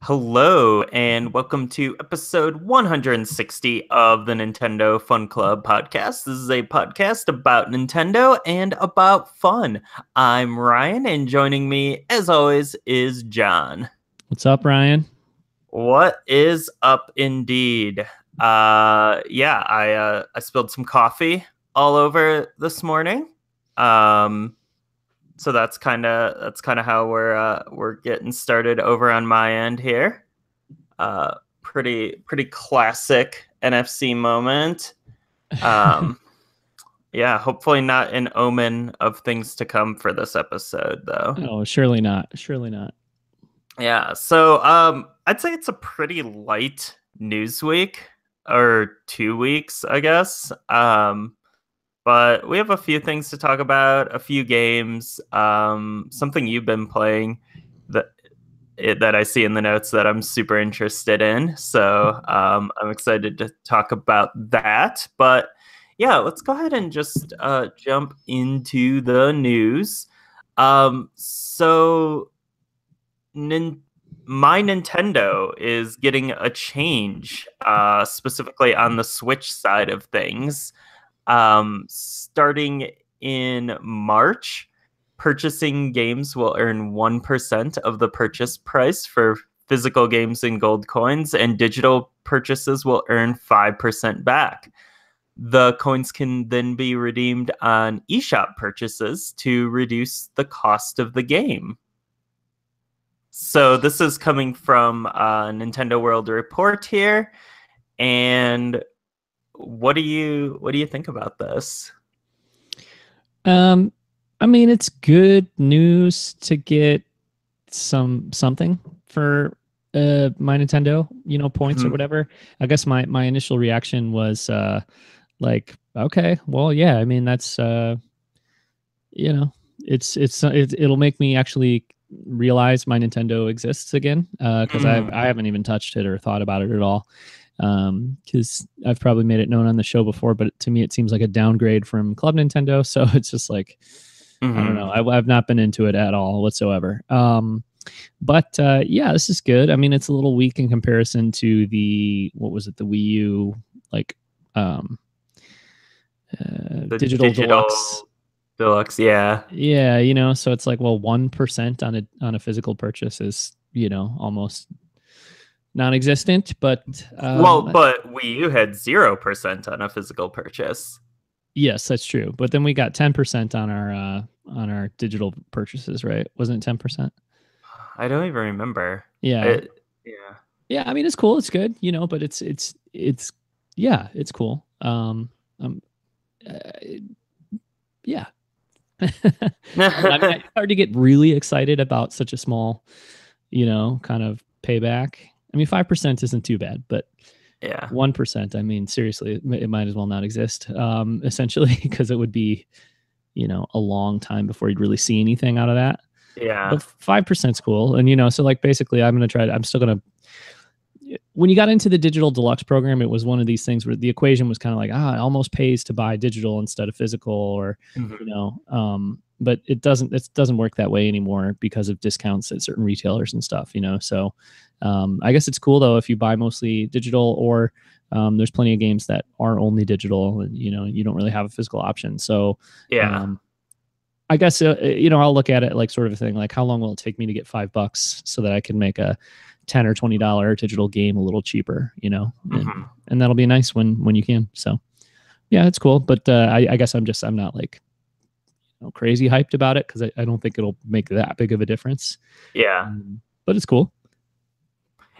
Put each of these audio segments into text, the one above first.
Hello, and welcome to episode 160 of the Nintendo Fun Club podcast. This is a podcast about Nintendo and about fun. I'm Ryan, and joining me, as always, is John. What's up, Ryan? What is up, indeed? I spilled some coffee all over this morning. So that's kind of how we're getting started over on my end here. Pretty classic NFC moment. Yeah, hopefully not an omen of things to come for this episode, though. Oh, surely not. Surely not. Yeah, so I'd say it's a pretty light news week, or 2 weeks, I guess. But we have a few things to talk about, a few games, something you've been playing that I see in the notes that I'm super interested in. So I'm excited to talk about that. But yeah, let's go ahead and just jump into the news. My Nintendo is getting a change, specifically on the Switch side of things. Starting in March, purchasing games will earn 1% of the purchase price for physical games in gold coins, and digital purchases will earn 5% back. The coins can then be redeemed on eShop purchases to reduce the cost of the game. So this is coming from Nintendo World Report here, and what do you think about this? I mean, it's good news to get something for my Nintendo, points or whatever. I guess my initial reaction was like, okay, well, yeah. I mean, that's it'll make me actually realize my Nintendo exists again, because I haven't even touched it or thought about it at all. Because I've probably made it known on the show before, but to me it seems like a downgrade from Club Nintendo. So it's just like, I don't know. I've not been into it at all whatsoever. But yeah, this is good. I mean, it's a little weak in comparison to the Wii U, like The digital deluxe, yeah. Yeah, so it's like, well, 1% on a physical purchase is, almost non-existent, but but Wii U had 0% on a physical purchase. Yes, that's true. But then we got 10% on our digital purchases, right? Wasn't it 10%? I don't even remember. Yeah. Yeah. Yeah, I mean, it's cool, it's good, but it's yeah, it's cool. Yeah. I mean, it's hard to get really excited about such a small, kind of payback. I mean, 5% isn't too bad, but yeah, 1%. I mean, seriously, it might as well not exist. Essentially, because it would be, a long time before you'd really see anything out of that. Yeah. But 5% is cool, and so like basically, I'm still gonna. When you got into the digital deluxe program, it was one of these things where the equation was kind of like, it almost pays to buy digital instead of physical, or but it doesn't work that way anymore because of discounts at certain retailers and stuff, so I guess it's cool though if you buy mostly digital, or there's plenty of games that are only digital, and you don't really have a physical option. So yeah, I guess I'll look at it like sort of a thing like, how long will it take me to get $5 so that I can make a $10 or $20 digital game a little cheaper, and that'll be nice when you can. So yeah, it's cool. But I guess I'm not like crazy hyped about it, because I don't think it'll make that big of a difference. Yeah. But it's cool.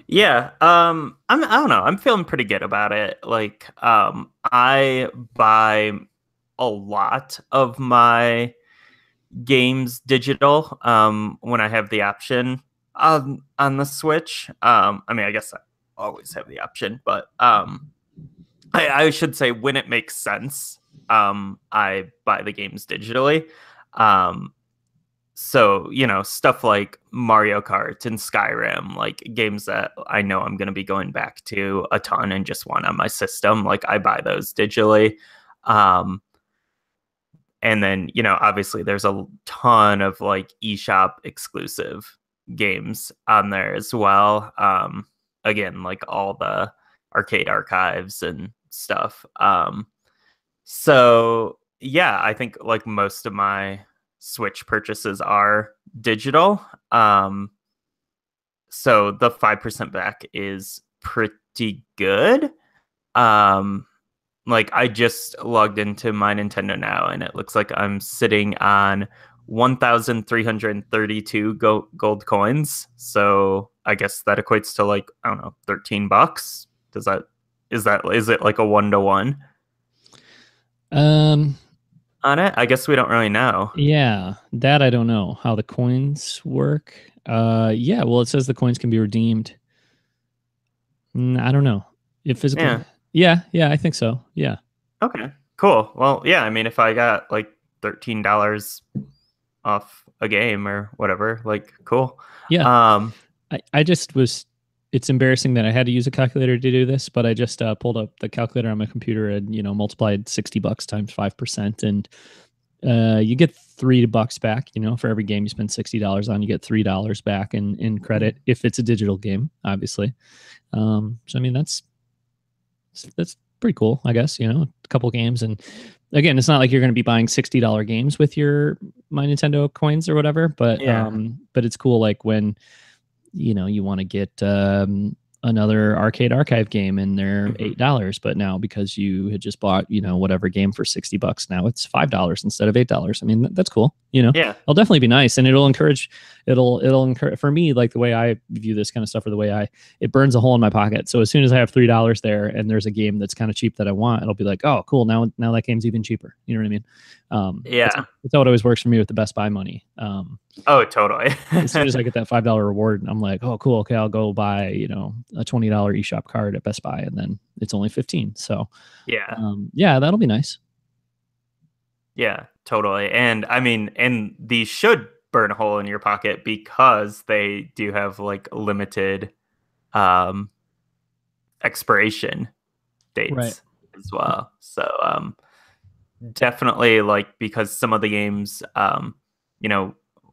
Yeah. I don't know. I'm feeling pretty good about it. Like, I buy a lot of my games digital when I have the option on the Switch. I mean, I guess I always have the option, but I should say when it makes sense, I buy the games digitally. So, stuff like Mario Kart and Skyrim, like games that I know I'm going to be going back to a ton and just want on my system, like I buy those digitally. And then, obviously there's a ton of like eShop exclusive games on there as well. Again, like all the arcade archives and stuff. So yeah, I think like most of my Switch purchases are digital. So the 5% back is pretty good. Um, like I just logged into my Nintendo now, and it looks like I'm sitting on 1,332 gold coins. So I guess that equates to like, I don't know, $13. Is it like a 1-to-1 Um, on it? I guess we don't really know. yeah, that I don't know how the coins work. Yeah, well, it says the coins can be redeemed. I don't know if physical. Yeah. Yeah, I think so. Yeah. Okay. Cool. Well, yeah, I mean if I got like $13 off a game or whatever, like cool. Yeah. I just was. It's embarrassing that I had to use a calculator to do this, but I just pulled up the calculator on my computer and multiplied $60 times 5%, and you get $3 back. For every game you spend $60 on, you get $3 back in credit if it's a digital game, obviously. So I mean that's pretty cool, I guess. A couple games, and again, it's not like you're going to be buying $60 games with your My Nintendo coins or whatever, but but it's cool like when you want to get another arcade archive game and they're $8, but now because you had just bought whatever game for $60, now it's $5 instead of $8. I mean that's cool. Yeah, it'll definitely be nice, and it'll encourage for me, like the way I view this kind of stuff, or the way it burns a hole in my pocket. So as soon as I have $3 there and there's a game that's kind of cheap that I want, it'll be like, oh cool, now that game's even cheaper. You know what I mean? Yeah, that's how it always works for me with the Best Buy money. Oh, totally. As soon as I get that $5 reward, I'm like, oh cool, okay, I'll go buy a $20 eShop card at Best Buy, and then it's only 15. So yeah, that'll be nice. Yeah, totally. And I mean, and these should burn a hole in your pocket because they do have like limited expiration dates as well. So definitely, like, because some of the games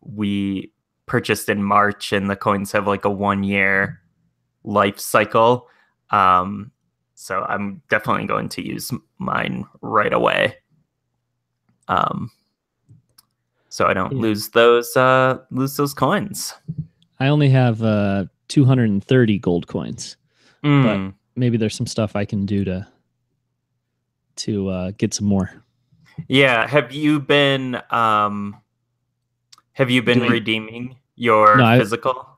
we purchased in March and the coins have like a 1-year life cycle. So I'm definitely going to use mine right away. So I don't lose those coins. I only have 230 gold coins, but maybe there's some stuff I can do to get some more. Yeah. Have you been redeeming your physical?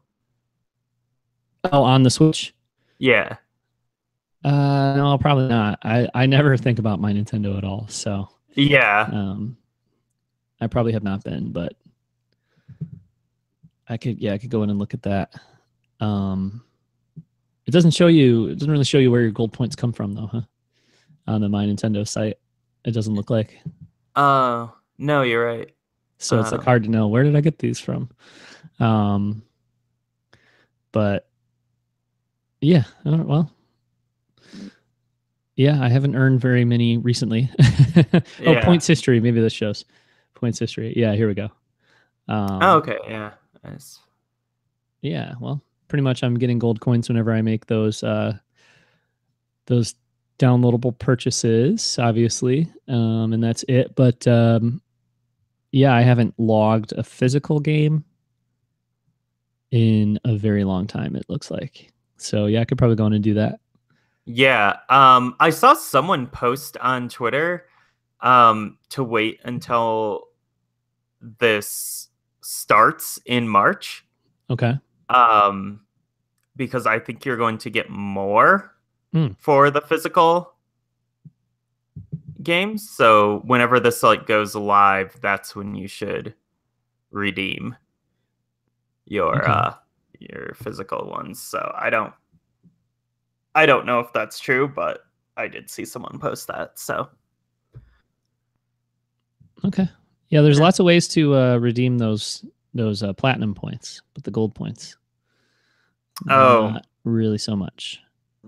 On the Switch? Yeah. No, probably not. I never think about my Nintendo at all. So yeah. I probably have not been, but I could go in and look at that. It doesn't really show you where your gold points come from though, huh? On the My Nintendo site. It doesn't look like. No, you're right. So it's like hard to know, where did I get these from? But yeah, well, yeah, I haven't earned very many recently. Points history. Maybe this shows points history. Yeah, here we go. Okay. Yeah. Nice. Yeah. Well, pretty much I'm getting gold coins whenever I make those downloadable purchases, obviously. And that's it. But yeah, I haven't logged a physical game in a very long time, it looks like. So yeah, I could probably go in and do that. Yeah. I saw someone post on Twitter to wait until this starts in March. Okay. Because I think you're going to get more for the physical games. So whenever this like goes live, that's when you should redeem your physical ones. So I don't know if that's true, but I did see someone post that. So okay. Yeah, there's lots of ways to redeem those platinum points, but the gold points, not really so much.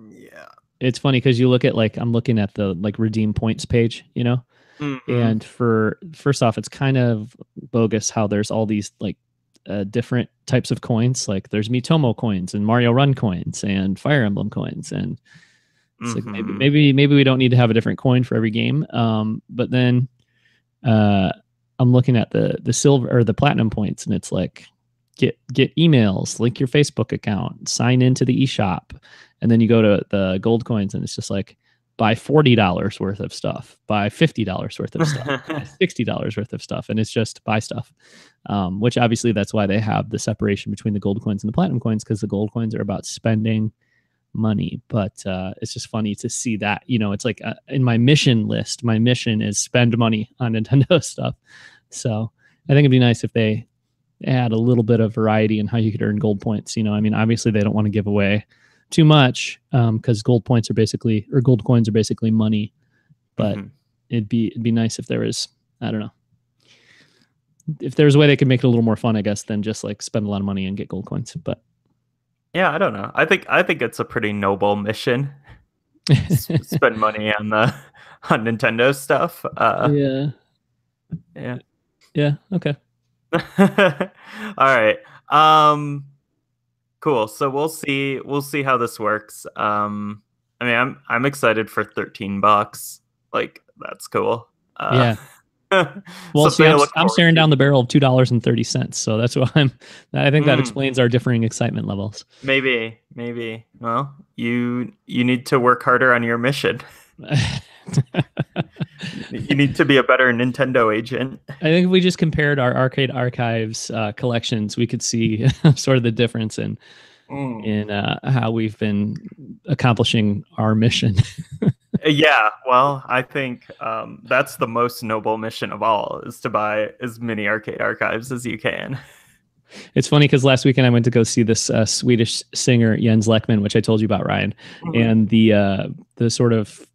Yeah, it's funny because you look at I'm looking at the redeem points page, and first off, it's kind of bogus how there's all these different types of coins. Like there's Miitomo coins and Mario Run coins and Fire Emblem coins, and it's like maybe we don't need to have a different coin for every game. But then I'm looking at the silver or the platinum points, and it's like get emails, link your Facebook account, sign into the eShop, and then you go to the gold coins, and it's just like buy $40 worth of stuff, buy $50 worth of stuff, buy $60 worth of stuff, and it's just buy stuff. Which obviously that's why they have the separation between the gold coins and the platinum coins, because the gold coins are about spending money. But it's just funny to see that, it's like in my mission list, my mission is spend money on Nintendo stuff. So I think it'd be nice if they add a little bit of variety in how you could earn gold points. I mean, obviously they don't want to give away too much because gold coins are basically money, but it'd be nice if there was, I don't know, if there's a way they could make it a little more fun, I guess, than just like spend a lot of money and get gold coins. But yeah, I don't know. I think it's a pretty noble mission. Spend money on Nintendo stuff. Yeah. Okay. All right. Cool. So we'll see how this works. I mean, I'm excited for $13. Like, that's cool. Yeah. Well, see, I'm staring down the barrel of $2.30. So that's why I think that explains our differing excitement levels. Maybe. Well, you need to work harder on your mission. You need to be a better Nintendo agent. I think if we just compared our Arcade Archives collections, we could see sort of the difference in how we've been accomplishing our mission. Yeah, well, I think that's the most noble mission of all, is to buy as many Arcade Archives as you can. It's funny because last weekend I went to go see this Swedish singer Jens Lekman, which I told you about, Ryan, and the sort of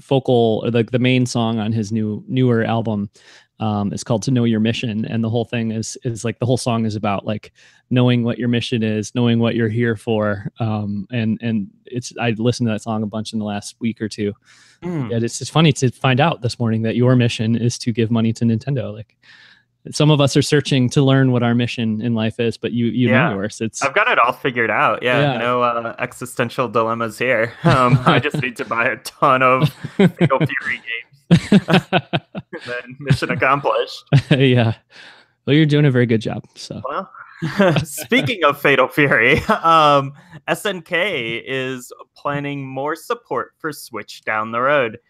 focal, or the main song on his newer album is called "To Know Your Mission," and the whole thing is like, the whole song is about like knowing what your mission is, knowing what you're here for, and it's, I listened to that song a bunch in the last week or two. And it's just funny to find out this morning that your mission is to give money to Nintendo. Like, some of us are searching to learn what our mission in life is, but you know yours. I've got it all figured out. Yeah. No existential dilemmas here. I just need to buy a ton of Fatal Fury games. Then mission accomplished. Yeah. Well, you're doing a very good job. So. Well, speaking of Fatal Fury, SNK is planning more support for Switch down the road.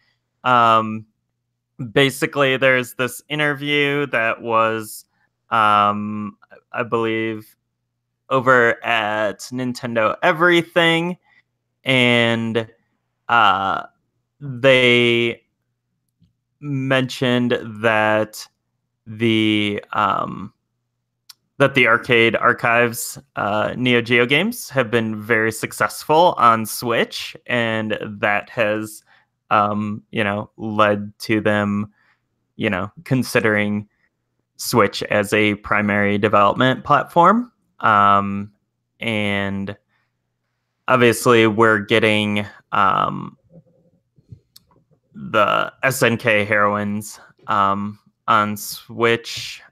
Basically, there's this interview that was, I believe, over at Nintendo Everything, and they mentioned that the Arcade Archives Neo Geo games have been very successful on Switch, and that has led to them, considering Switch as a primary development platform. And obviously we're getting the SNK Heroines on Switch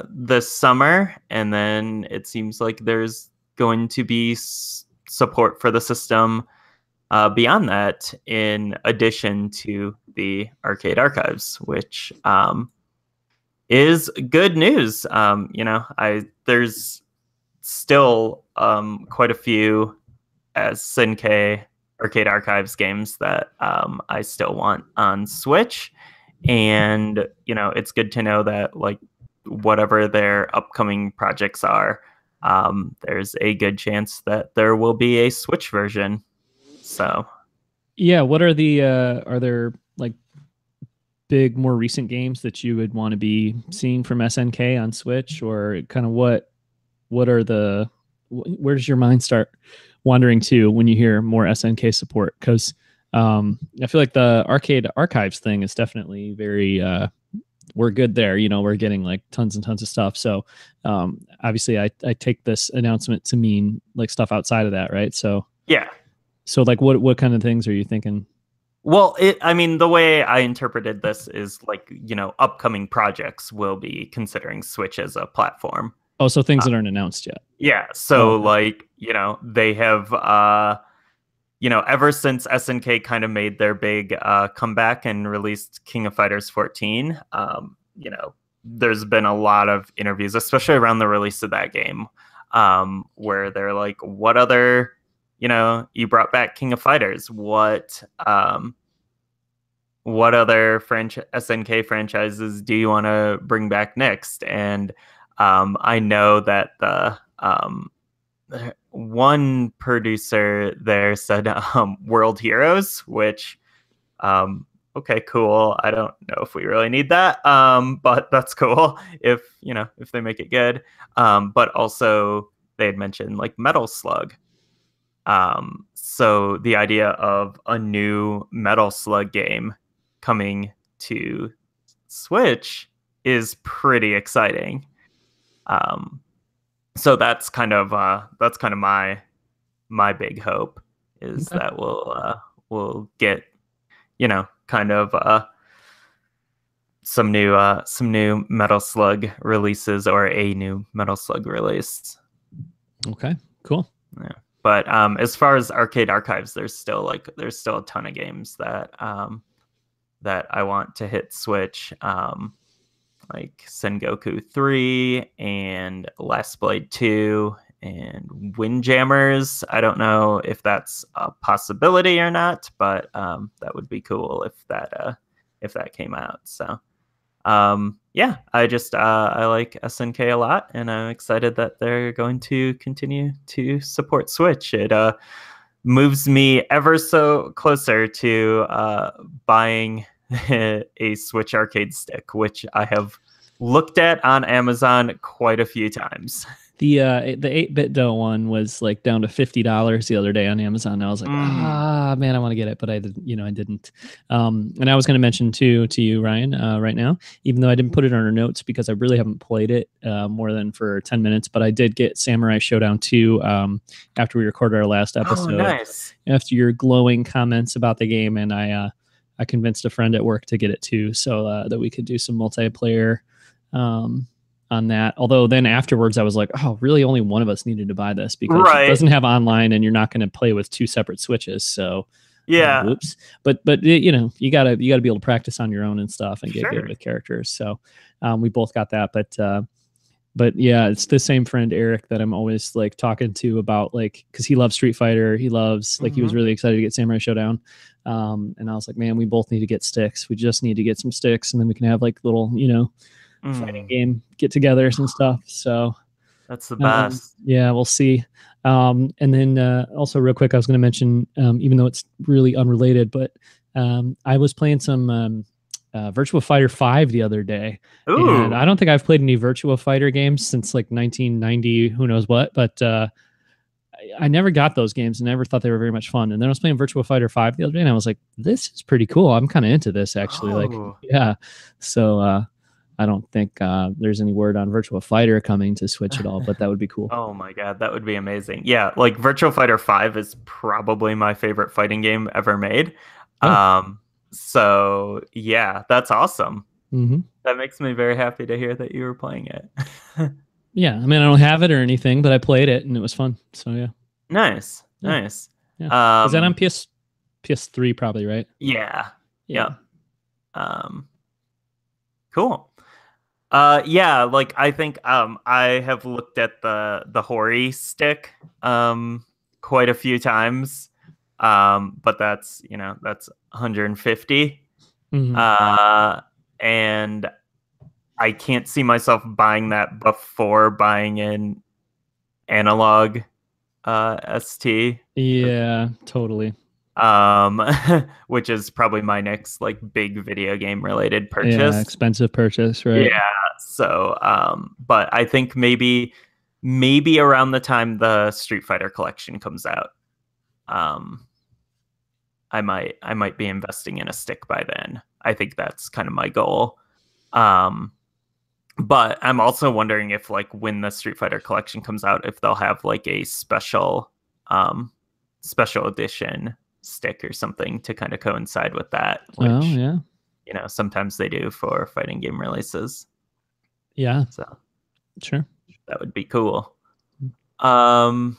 this summer, and then it seems like there's going to be support for the system beyond that, in addition to the Arcade Archives, which is good news. There's still quite a few SNK Arcade Archives games that I still want on Switch, and it's good to know that, like, whatever their upcoming projects are, there's a good chance that there will be a Switch version. So, yeah, what are there like big, more recent games that you would want to be seeing from SNK on Switch, or kind of where does your mind start wandering to when you hear more SNK support? Because I feel like the Arcade Archives thing is definitely very, we're good there. We're getting like tons and tons of stuff. So obviously I take this announcement to mean like stuff outside of that, right? So yeah. So like what kind of things are you thinking? Well, the way I interpreted this is like, upcoming projects will be considering Switch as a platform. Oh, so things that aren't announced yet. Yeah. Oh, So okay. like, they have ever since SNK kind of made their big comeback and released King of Fighters 14, there's been a lot of interviews, especially around the release of that game, where they're like, what other, you brought back King of Fighters. What other SNK franchises do you want to bring back next? And I know that the one producer there said World Heroes, which okay, cool. I don't know if we really need that, but that's cool if they make it good. But also they had mentioned like Metal Slug. So the idea of a new Metal Slug game coming to Switch is pretty exciting. So that's kind of my big hope is Okay. that we'll get kind of some new Metal Slug releases or a new Metal Slug release. Okay. Cool. Yeah. But as far as Arcade Archives, there's still a ton of games that I want to hit Switch, like Sengoku 3 and Last Blade 2 and Windjammers. I don't know if that's a possibility or not, but that would be cool if that came out. So yeah, I like SNK a lot, and I'm excited that they're going to continue to support Switch. It moves me ever so closer to buying a Switch arcade stick, which I have looked at on Amazon quite a few times. The 8-bit dough one was like down to $50 the other day on Amazon. And I was like, man, I want to get it, but I didn't. And I was going to mention to you, Ryan, right now, even though I didn't put it on our notes because I really haven't played it more than for 10 minutes, but I did get Samurai Showdown 2 after we recorded our last episode. Oh, nice. After your glowing comments about the game, and I convinced a friend at work to get it too, so that we could do some multiplayer on that. Although then afterwards I was like, oh, really only one of us needed to buy this because it doesn't have online and you're not going to play with two separate Switches. So yeah, whoops. But you gotta be able to practice on your own and stuff and get good with characters. So we both got that. But yeah, it's the same friend Eric that I'm always like talking to about, like, because he loves Street Fighter. He loves he was really excited to get Samurai Showdown. And I was like, man, we both need to get sticks. We just need to get some sticks, and then we can have like little fighting game get-togethers and stuff. So that's the best. Yeah, we'll see. And then also real quick, I was going to mention, even though it's really unrelated, but I was playing some Virtua Fighter 5 the other day. Ooh. And I don't think I've played any Virtua Fighter games since like 1990, who knows what, but I never got those games and never thought they were very much fun. And then I was playing Virtua Fighter 5 the other day and I was like, this is pretty cool. I'm kind of into this actually. Like, yeah. So I don't think there's any word on Virtua Fighter coming to Switch at all, but that would be cool. Oh my god, that would be amazing. Yeah, like Virtua Fighter 5 is probably my favorite fighting game ever made. Oh. So yeah, that's awesome. Mm-hmm. That makes me very happy to hear that you were playing it. Yeah, I mean, I don't have it or anything, but I played it and it was fun. So yeah. Nice. Yeah. Is that on PS3 probably, right? Yeah. Cool. Yeah, like I think I have looked at the Hori stick quite a few times. But that's 150. Mm-hmm. And I can't see myself buying that before buying an analog ST. Yeah, totally. Which is probably my next like big video game related purchase. Yeah, expensive purchase, right? Yeah. So, but I think maybe around the time the Street Fighter collection comes out, I might be investing in a stick by then. I think that's kind of my goal. But I'm also wondering if like when the Street Fighter collection comes out, if they'll have like a special edition stick or something to kind of coincide with that. Which, yeah. Sometimes they do for fighting game releases. Yeah. So sure. That would be cool. Um,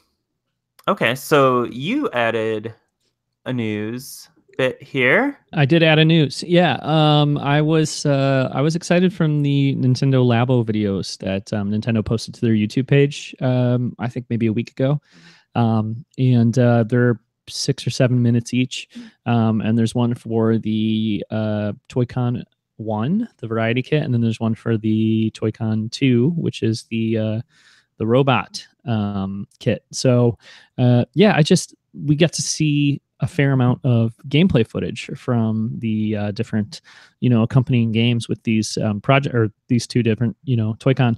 okay, so you added a news bit here. I did add a news. Yeah. I was excited from the Nintendo Labo videos that Nintendo posted to their YouTube page. I think maybe a week ago. And they're 6 or 7 minutes each. And there's one for the Toy-Con 1, the variety kit, and then there's one for the Toy-Con 2, which is the robot kit. So yeah, we get to see a fair amount of gameplay footage from the different, accompanying games with these project or these two different, Toy-Con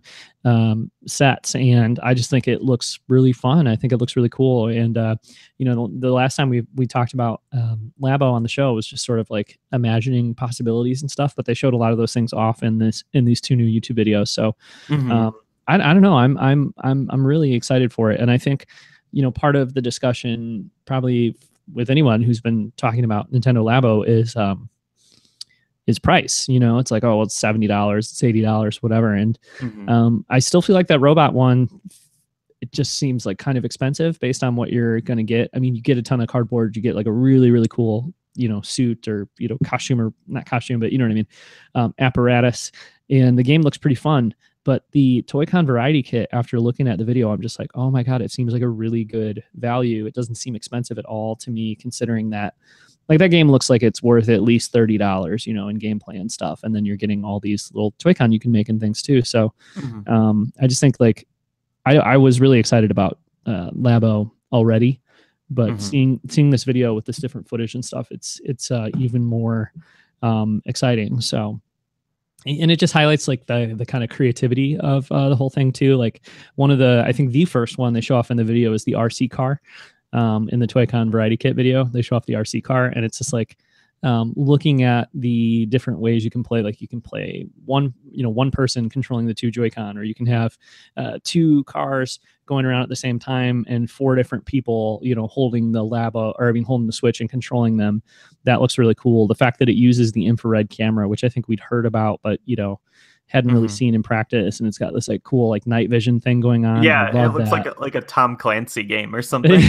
sets, and I just think it looks really fun. I think it looks really cool, and the last time we talked about Labo on the show was just sort of like imagining possibilities and stuff, but they showed a lot of those things off in these two new YouTube videos. So I don't know. I'm really excited for it, and I think part of the discussion probably with anyone who's been talking about Nintendo Labo is price. It's like, oh, well, it's $70, it's $80, whatever. And I still feel like that robot one, it just seems like kind of expensive based on what you're going to get. I mean, you get a ton of cardboard, you get like a really, really cool, suit or, costume, or not costume, but you know what I mean? Apparatus. And the game looks pretty fun. But the Toy-Con variety kit, after looking at the video, I'm just like, oh my God, it seems like a really good value. It doesn't seem expensive at all to me, considering that like that game looks like it's worth at least $30, in gameplay and stuff. And then you're getting all these little Toy-Con you can make and things too. So I just think like I was really excited about Labo already, but seeing this video with this different footage and stuff, it's even more exciting. So. And it just highlights like the kind of creativity of the whole thing too. Like I think the first one they show off in the video is the RC car. In the Toy-Con variety kit video, they show off the RC car, and it's just like looking at the different ways you can play. Like you can play one person controlling the two Joy-Con, or you can have two cars going around at the same time and 4 different people, holding the Labo, or holding the Switch and controlling them. That looks really cool. The fact that it uses the infrared camera, which I think we'd heard about, but hadn't really seen in practice, and it's got this like cool like night vision thing going on. Yeah, it looks like a Tom Clancy game or something.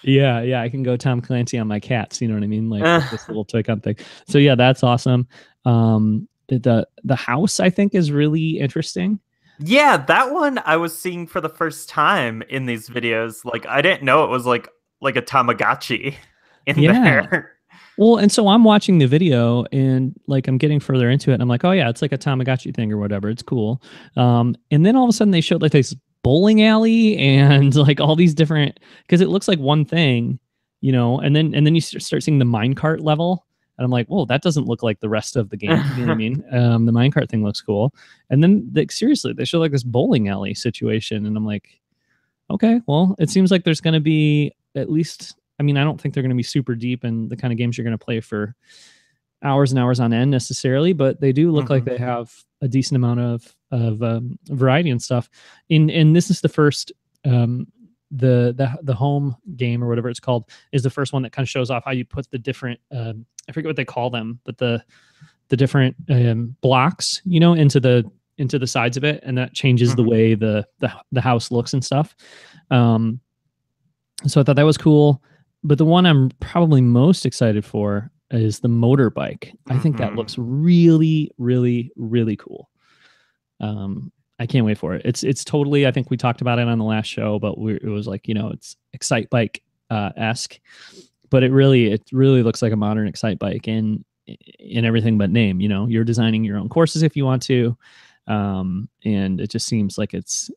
yeah, I can go Tom Clancy on my cats. You know what I mean? Like this little Toy-Con thing. So yeah, that's awesome. The house I think is really interesting. Yeah, that one I was seeing for the first time in these videos. Like I didn't know it was like a Tamagotchi in there. Well, and so I'm watching the video and like I'm getting further into it and I'm like, oh yeah, it's like a Tamagotchi thing or whatever. It's cool. And then all of a sudden they showed like this bowling alley and like all these different, because it looks like one thing, and then you start seeing the minecart level. And I'm like, whoa, that doesn't look like the rest of the game. You know what I mean? The minecart thing looks cool. And then seriously, they show like this bowling alley situation. And I'm like, okay, well, it seems like there's going to be at least, I don't think they're going to be super deep in the kind of games you're going to play for hours and hours on end necessarily, but they do look like they have a decent amount of variety and stuff. And this is the first, the home game or whatever it's called is the first one that kind of shows off how you put the different, I forget what they call them, but the different blocks, into the sides of it, and that changes the way the house looks and stuff. So I thought that was cool. But the one I'm probably most excited for is the motorbike. I think that looks really, really, really cool. I can't wait for it. It's totally, I think we talked about it on the last show, but it was like, it's Excite Bike esque, but it really looks like a modern Excite Bike in everything but name. You're designing your own courses if you want to, and it just seems like it's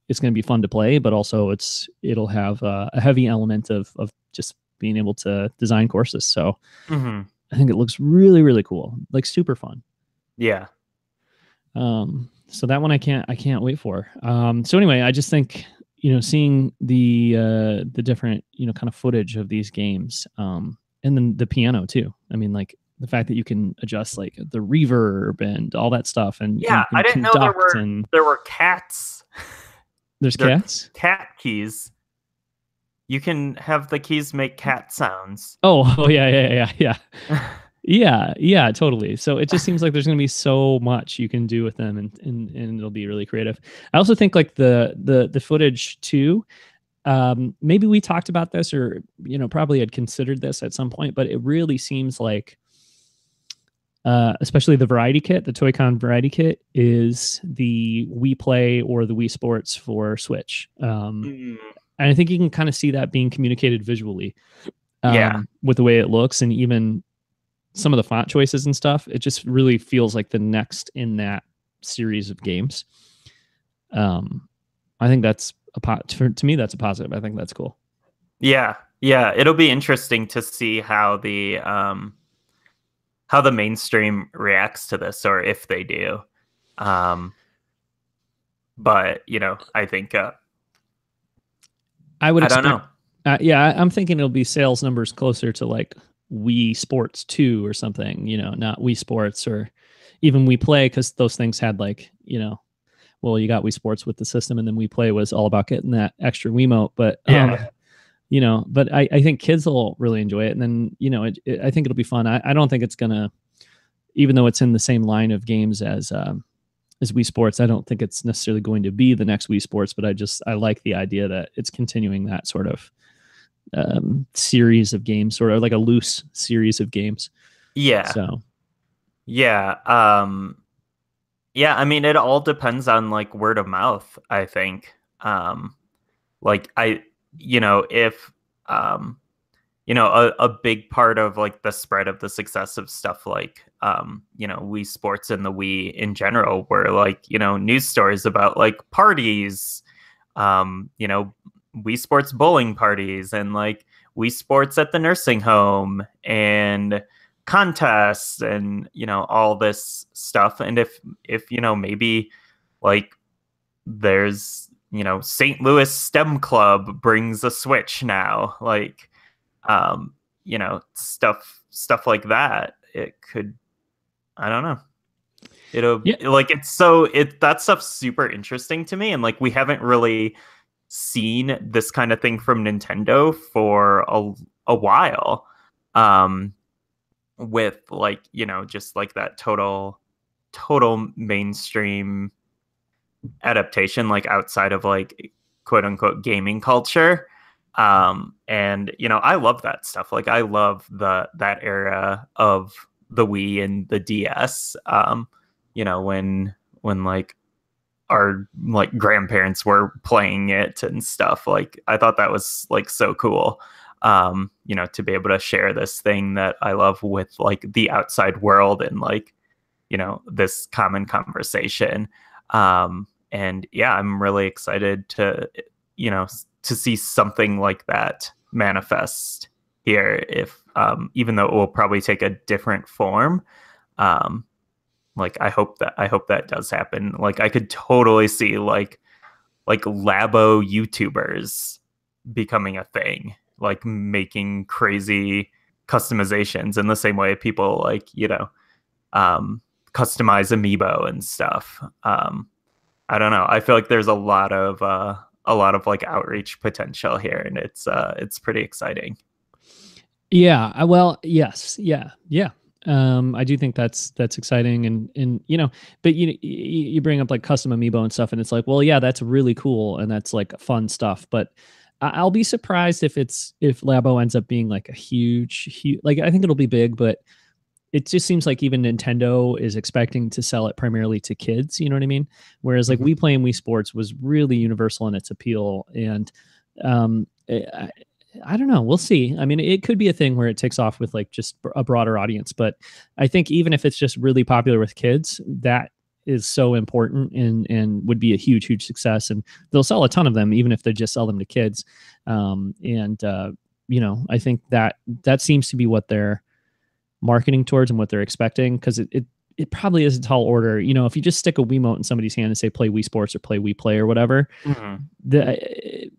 going to be fun to play, but also it'll have a heavy element of just being able to design courses. So I think it looks really, really cool, like super fun. Yeah. So that one I can't wait for. So anyway, I just think, seeing the different, kind of footage of these games, and then the piano too. I mean, like the fact that you can adjust like the reverb and all that stuff. And yeah, I didn't know there were cats. There's cats? Cat keys. You can have the keys make cat sounds. Oh yeah. Yeah, totally. So it just seems like there's going to be so much you can do with them, and it'll be really creative. I also think like the footage too. Maybe we talked about this, or probably had considered this at some point, but it really seems like, especially the variety kit, the Toy-Con variety kit, is the Wii Play or the Wii Sports for Switch. Mm, And I think you can kind of see that being communicated visually, yeah, with the way it looks, and even some of the font choices and stuff. It just really feels like the next in that series of games. I think that's to me, that's a positive. I think that's cool. yeah, yeah. It'll be interesting to see how the mainstream reacts to this, or if they do. Um, but I think I would I don't expect, know. yeah, I'm thinking it'll be sales numbers closer to like Wii Sports 2 or something, not Wii Sports or even Wii Play, because those things had like, well, you got Wii Sports with the system, and then Wii Play was all about getting that extra Wiimote. But Yeah, but I think kids will really enjoy it, and then I think it'll be fun. I don't think it's gonna, even though it's in the same line of games as Wii Sports, I don't think it's necessarily going to be the next Wii Sports. But I like the idea that it's continuing that sort of series of games, sort of like a loose series of games. yeah, So yeah. Yeah, I mean, it all depends on like word of mouth, I think. Like if a big part of like the spread of the success of stuff like Wii Sports and the Wii in general were like, news stories about like parties, Wii Sports bowling parties, and like Wii Sports at the nursing home, and contests, and all this stuff. And if maybe like there's St. Louis STEM Club brings a Switch now, like stuff like that, it could, I don't know, yeah, like that stuff's super interesting to me. And like we haven't really seen this kind of thing from Nintendo for a while, with like just like that total mainstream adaptation, like outside of like quote unquote gaming culture. And I love that stuff. Like I love that era of the Wii and the DS. When like our like grandparents were playing it and stuff. Like I thought that was like so cool. To be able to share this thing that I love with like the outside world, and like this common conversation. And yeah, I'm really excited to see something like that manifest here, if even though it will probably take a different form. Like I hope that does happen. Like I could totally see like Labo YouTubers becoming a thing, like making crazy customizations in the same way people like customize amiibo and stuff. I don't know. I feel like there's a lot of like outreach potential here, and it's pretty exciting. yeah. Well, yes, yeah. I do think that's exciting, and but you bring up like custom amiibo and stuff, and it's like, well, yeah, that's really cool, and that's like fun stuff. But I'll be surprised if Labo ends up being like a huge, like I think it'll be big, but it just seems like even Nintendo is expecting to sell it primarily to kids. You know what I mean? Whereas like Mhm. Wii Play and Wii Sports was really universal in its appeal, and I don't know. We'll see. I mean, it could be a thing where it takes off with like just a broader audience, but I think even if it's just really popular with kids, that is so important, and would be a huge success, and they'll sell a ton of them even if they just sell them to kids. And I think that seems to be what they're marketing towards and what they're expecting, because it probably is a tall order. If you just stick a Wiimote in somebody's hand and say play Wii Sports or play Wii Play or whatever, Mhm.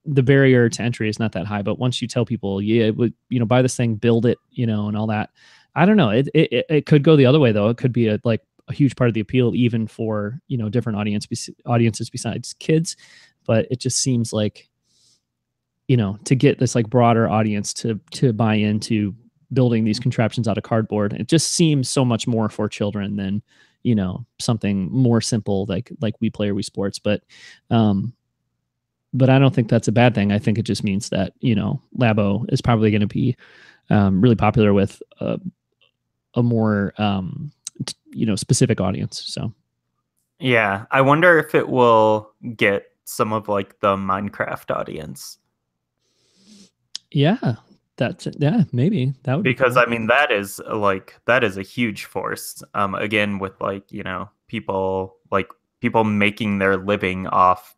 the barrier to entry is not that high. But once you tell people, yeah, it would, buy this thing, build it, and all that, I don't know. It could go the other way though. It could be like a huge part of the appeal, even for different audiences besides kids. But it just seems like to get this like broader audience to buy into building these contraptions out of cardboard. It just seems so much more for children than, you know, something more simple like We Play or Wii Sports. But I don't think that's a bad thing. I think it just means that, you know, Labo is probably going to be really popular with a more you know, specific audience. So Yeah, I wonder if it will get some of like the Minecraft audience. yeah, yeah, maybe that would be Because cool. I mean that is a huge force. Again with like, you know, people making their living off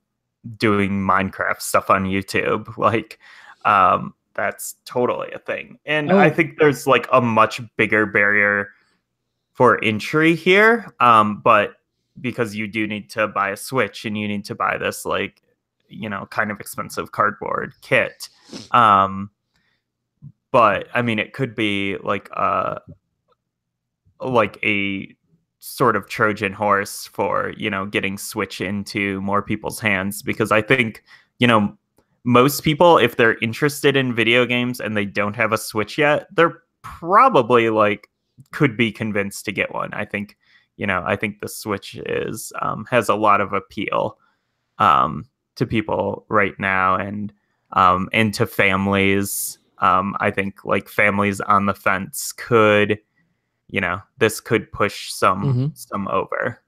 doing Minecraft stuff on YouTube. Like that's totally a thing. And I Oh, think there's like a much bigger barrier for entry here. But because you do need to buy a Switch and you need to buy this like, you know, kind of expensive cardboard kit. But I mean it could be like a sort of Trojan horse for, you know, getting Switch into more people's hands, because I think, you know, most people, if they're interested in video games and they don't have a Switch yet, they're probably like could be convinced to get one. I think, you know, I think the Switch is has a lot of appeal to people right now, and to families. I think like families on the fence could, you know, this could push mhm. some over.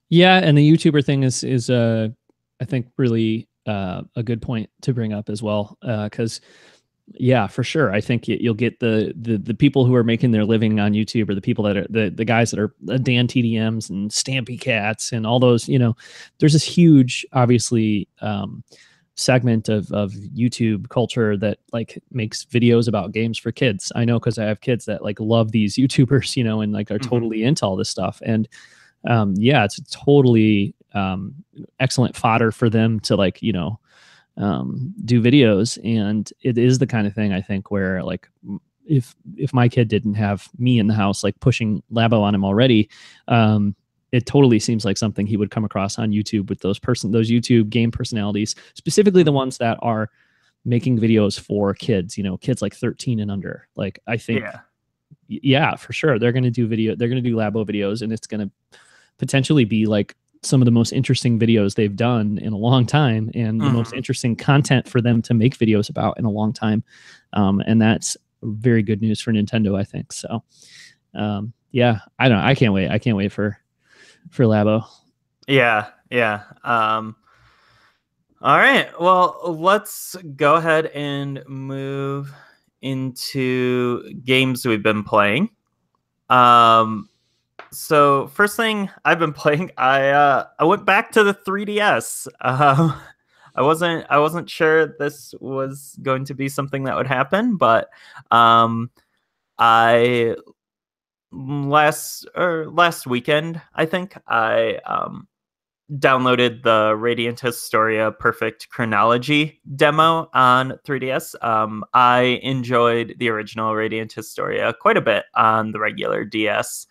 Yeah, and the YouTuber thing is I think really a good point to bring up as well, because yeah, for sure. I think you'll get the people who are making their living on YouTube, or the people that are the guys that are Dan TDMs and Stampy Cats and all those. You know, there's this huge, obviously, segment of YouTube culture that like makes videos about games for kids. I know because I have kids that like love these YouTubers, you know, and like are Mm-hmm. totally into all this stuff. And yeah, it's totally excellent fodder for them to like, you know, do videos. And it is the kind of thing I think where like if my kid didn't have me in the house like pushing Labo on him already, it totally seems like something he would come across on YouTube with those YouTube game personalities, specifically the ones that are making videos for kids, you know, kids like 13 and under. Like I think Yeah. yeah, for sure. They're going to do Labo videos, and it's going to potentially be like some of the most interesting videos they've done in a long time, and the most Mm-hmm. interesting content for them to make videos about in a long time. And that's very good news for Nintendo, I think. So, yeah, I don't know. I can't wait. I can't wait for Labo. Yeah. Yeah. All right. Well, let's go ahead and move into games we've been playing. Um, so first thing I've been playing, I went back to the 3DS. I wasn't sure this was going to be something that would happen, but I last weekend I think I downloaded the Radiant Historia Perfect Chronology demo on 3DS. I enjoyed the original Radiant Historia quite a bit on the regular DS.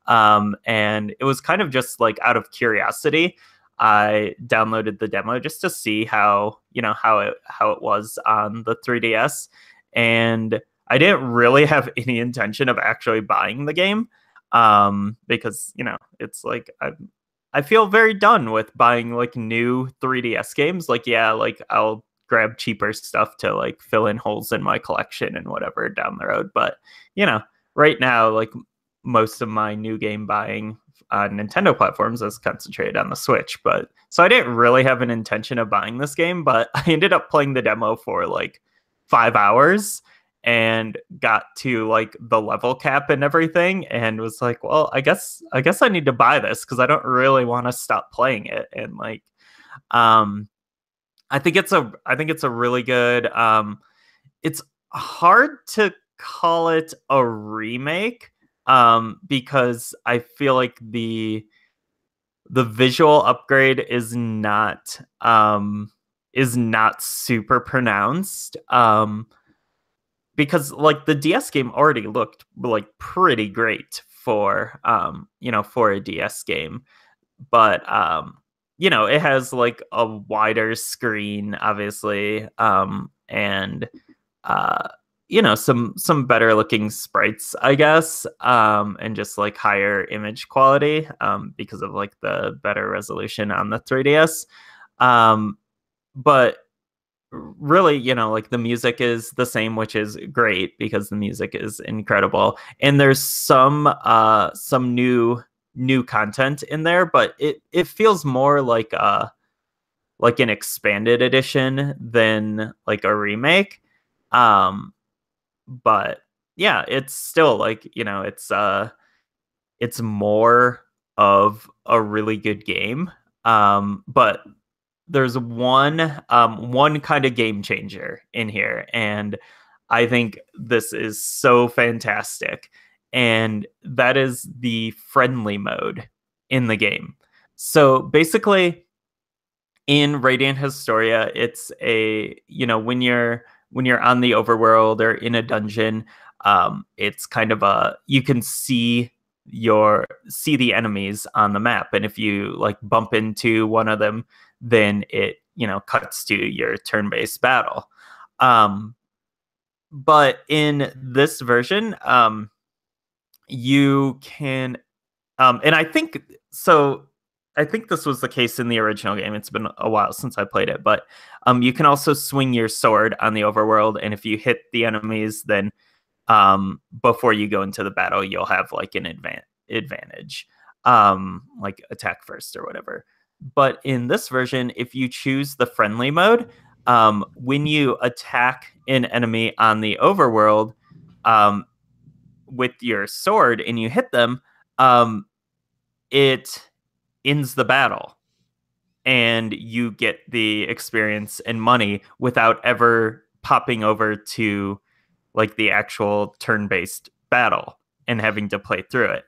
And it was kind of just like out of curiosity. I downloaded the demo just to see how, you know, how it was on the 3DS. And I didn't really have any intention of actually buying the game. Because, you know, it's like I feel very done with buying like new 3DS games. Like, yeah, like I'll grab cheaper stuff to like fill in holes in my collection and whatever down the road. But, you know, right now, like most of my new game buying on Nintendo platforms is concentrated on the Switch. But so I didn't really have an intention of buying this game, but I ended up playing the demo for like 5 hours and got to like the level cap and everything, and was like, well, I guess I need to buy this because I don't really want to stop playing it. And like um I think it's a really good it's hard to call it a remake because I feel like the visual upgrade is not super pronounced. Because like the DS game already looked like pretty great for you know, for a DS game, but you know, it has like a wider screen obviously, and uh some better looking sprites, I guess, and just like higher image quality, because of like the better resolution on the 3DS. But really, like the music is the same, which is great because the music is incredible. And there's some new content in there, but it feels more like an expanded edition than like a remake. But yeah, it's still like, it's more of a really good game. But there's one kind of game changer in here, and I think this is so fantastic. And that is the friendly mode in the game. So basically, in Radiant Historia, it's when you're on the overworld or in a dungeon, it's kind of you can see the enemies on the map, and if you like bump into one of them, then it cuts to your turn-based battle. But in this version, you can and I think so. I think this was the case in the original game. It's been a while since I played it, but you can also swing your sword on the overworld, and if you hit the enemies, then before you go into the battle, you'll have like an advantage, like attack first or whatever. But in this version, if you choose the friendly mode, when you attack an enemy on the overworld, with your sword and you hit them, it ends the battle, and you get the experience and money without ever popping over to like the actual turn-based battle and having to play through it.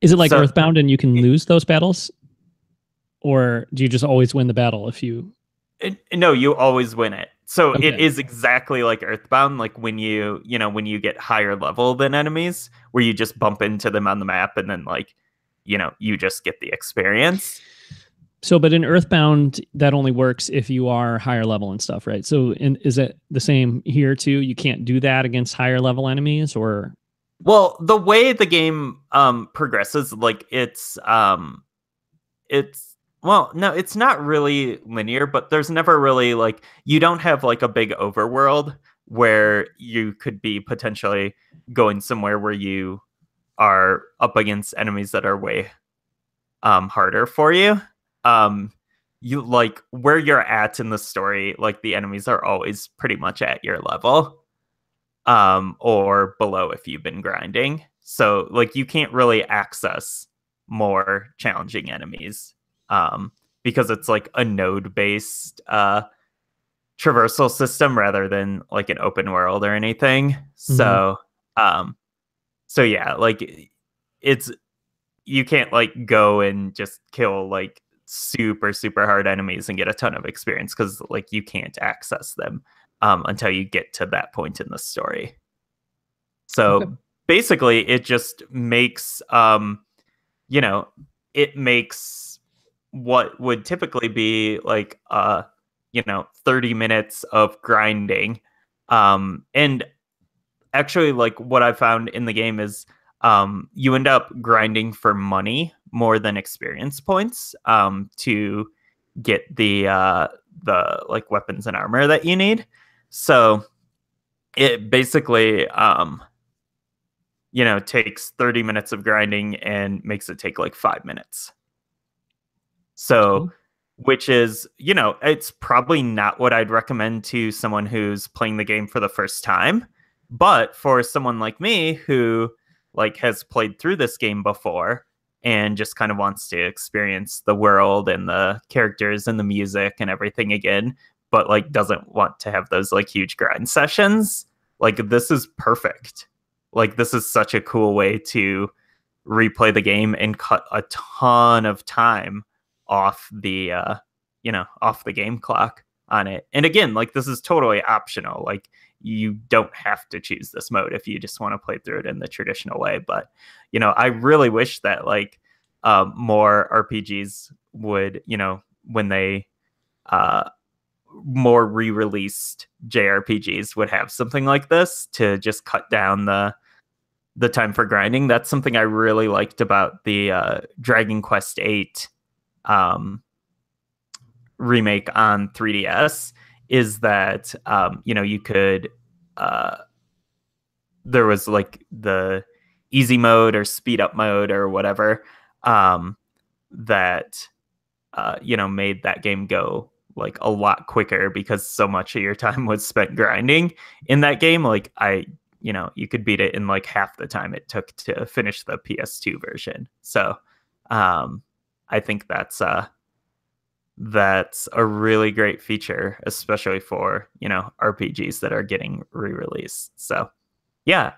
Is it like Earthbound and you can lose those battles? Or do you just always win the battle if you... No, you always win it. So okay. It is exactly like Earthbound, like when you get higher level than enemies, where you just bump into them on the map and then like, you just get the experience. So, but in Earthbound, that only works if you are higher level and stuff, right? So is it the same here too? You can't do that against higher level enemies, or? Well, the way the game progresses, like well, no, it's not really linear, but there's never really like, you don't have like a big overworld where you could be potentially going somewhere where you are up against enemies that are way harder for you. You like where you're at in the story, like the enemies are always pretty much at your level, or below if you've been grinding. So like you can't really access more challenging enemies, because it's like a node based traversal system rather than like an open world or anything. Mm-hmm. So yeah, like you can't like go and just kill like super hard enemies and get a ton of experience, because like you can't access them until you get to that point in the story. So basically it just makes it makes what would typically be like 30 minutes of grinding, and actually like what I found in the game is you end up grinding for money more than experience points, to get the like weapons and armor that you need. So it basically takes 30 minutes of grinding and makes it take like 5 minutes. So which is, it's probably not what I'd recommend to someone who's playing the game for the first time, but for someone like me who like has played through this game before and just kind of wants to experience the world and the characters and the music and everything again, but like doesn't want to have those like huge grind sessions, like this is perfect. Like this is such a cool way to replay the game and cut a ton of time off the off the game clock on it. And again, like this is totally optional. Like you don't have to choose this mode if you just want to play through it in the traditional way. But I really wish that like more RPGs would, when they more re-released JRPGs would have something like this to just cut down the time for grinding. That's something I really liked about the Dragon Quest VIII remake on 3DS, is that you could there was like the easy mode or speed up mode or whatever that made that game go like a lot quicker, because so much of your time was spent grinding in that game. Like you could beat it in like half the time it took to finish the PS2 version. So I think that's a really great feature, especially for RPGs that are getting re-released. So yeah,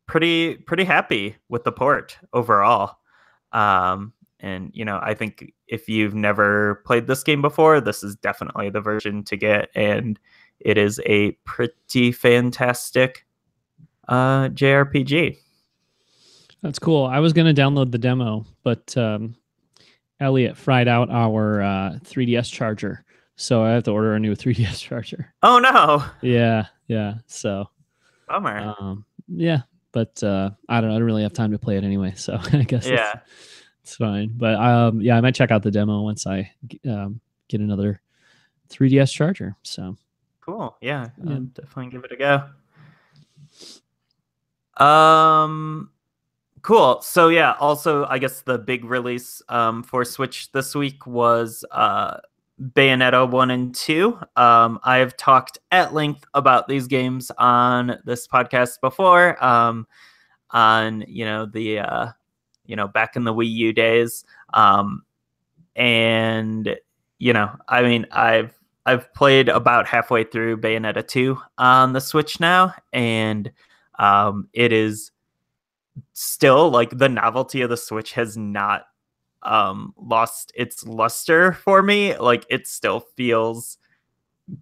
pretty happy with the port overall. And I think if you've never played this game before, this is definitely the version to get, and it is a pretty fantastic JRPG. That's cool. I was going to download the demo, but Elliot fried out our 3DS charger, so I have to order a new 3DS charger. Oh no! Yeah. So bummer. Yeah, but I don't know. I don't really have time to play it anyway, so I guess it's fine. But I might check out the demo once I get another 3DS charger. So cool. Yeah. Definitely give it a go. Cool. So yeah, also I guess the big release for Switch this week was Bayonetta 1 and 2. I have talked at length about these games on this podcast before, on the back in the Wii U days. And I mean, I've played about halfway through Bayonetta 2 on the Switch now, and it is still like the novelty of the Switch has not lost its luster for me. Like, it still feels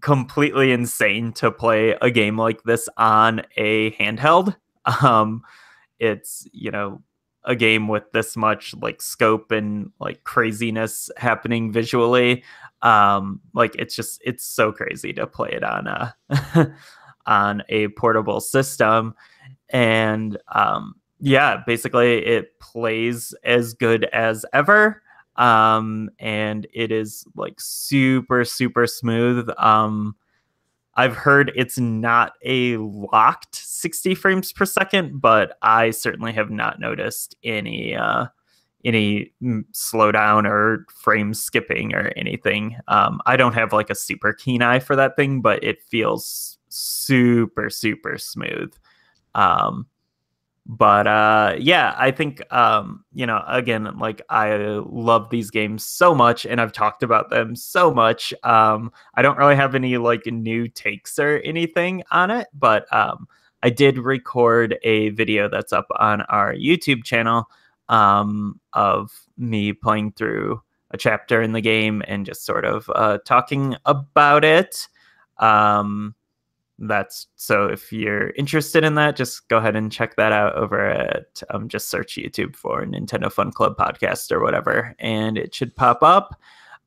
completely insane to play a game like this on a handheld. It's a game with this much like scope and like craziness happening visually. Like, it's so crazy to play it on a on a portable system. And yeah, basically it plays as good as ever. And it is like super, super smooth. I've heard it's not a locked 60 frames per second, but I certainly have not noticed any slowdown or frame skipping or anything. I don't have like a super keen eye for that thing, but it feels super, super smooth. But yeah, I think again, like, I love these games so much, and I've talked about them so much. I don't really have any like new takes or anything on it, but I did record a video that's up on our YouTube channel of me playing through a chapter in the game and just sort of talking about it. So if you're interested in that, just go ahead and check that out over at just search YouTube for Nintendo Fun Club podcast or whatever, and it should pop up.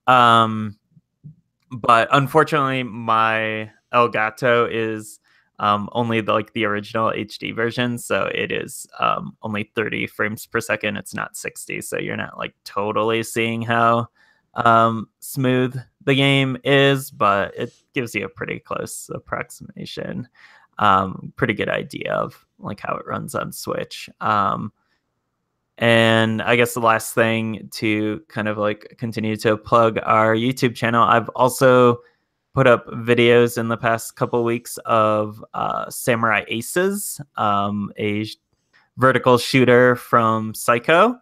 But unfortunately, my Elgato is only the original HD version, so it is only 30 frames per second. It's not 60, so you're not like totally seeing how smooth the game is, but it gives you a pretty close approximation, pretty good idea of like how it runs on Switch. And I guess the last thing, to kind of like continue to plug our YouTube channel, I've also put up videos in the past couple weeks of Samurai Aces, a vertical shooter from Psycho,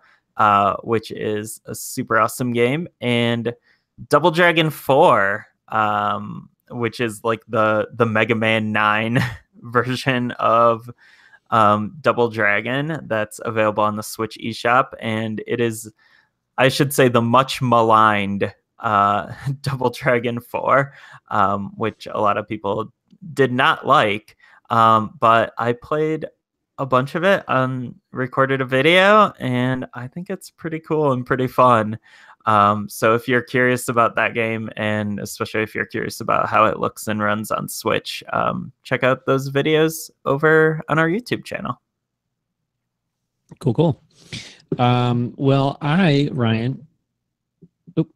which is a super awesome game, and Double Dragon 4, which is like the Mega Man 9 version of Double Dragon that's available on the Switch eShop, and it is, I should say, the much maligned Double Dragon 4, which a lot of people did not like, but I played a bunch of it, recorded a video, and I think it's pretty cool and pretty fun. So if you're curious about that game, and especially if you're curious about how it looks and runs on Switch, check out those videos over on our YouTube channel. Cool. Well, Ryan. Oop.